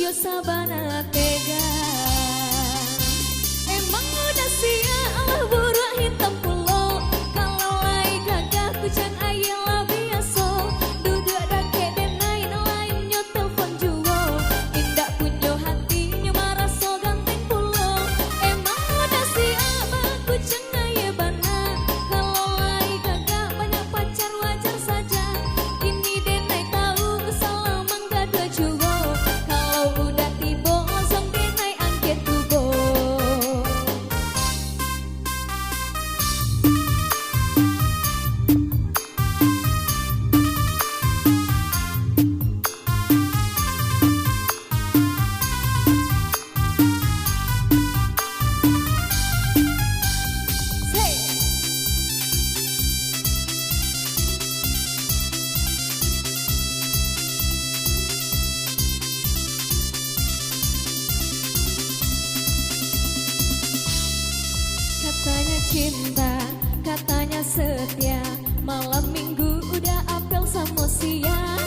yo sabana tega. Emang udah siap Allah buruh hitam pulau. Kalau lai gagah kucang ayela biasa. Duduk dake denai lain nyo telpon juo. Indak punyo hati nyo maraso ganteng pulau. Emang udah siap kucang ayebana. Kalau lai gagah banyak pacar wajar saja. Ini denai tahu salah mangga dua juo. Kalau udah tiba langsung denai angket tubo. Katanya cinta, katanya setia. Malam minggu udah apel sama siang.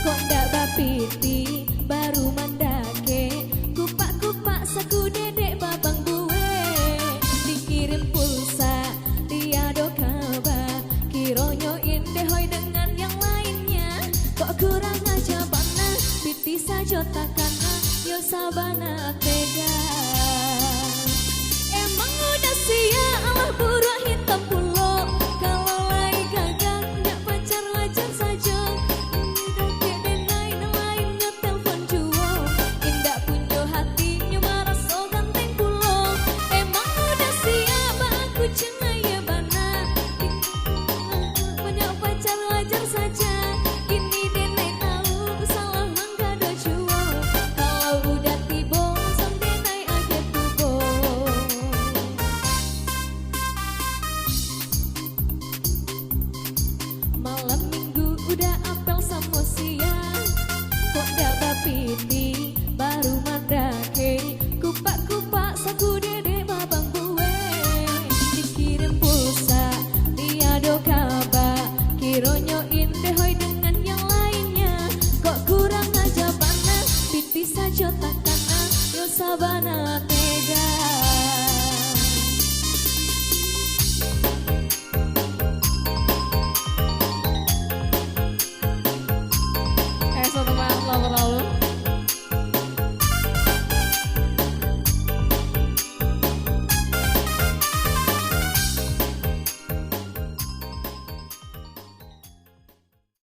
Kok ndak bapiti, baru mandake. Kupak-kupak saku dedek babang gue. Dikirim pulsa, tiado kabar. Kironyo indah hoi dengan yang lainnya. Kok kurang aja bana, piti saja takana. Yo sabana tega. Emang udah siap Allah buruh hitam pulau. Kalau lai gagah nggak pacar wajar saja. Ini dake denai lain nyo telpon juo. Indak punyo hati nyo maraso ganteng pulau. Emang udah siap aku cengai bana. Banyak pacar wajar saja. Ini denai tahu salah mangga dua juo. Kalau udah tiba langsung denai akhir tubo. Malam minggu udah apel sama siang. Kok ndak bapiti, baru mandake. Kupak-kupak saku dedek babang gue. Dikirim pulsa, tiado kabar. Kironyo indah hoi dengan yang lainnya. Kok kurang aja bana, piti saja takana. Yo sabana tega.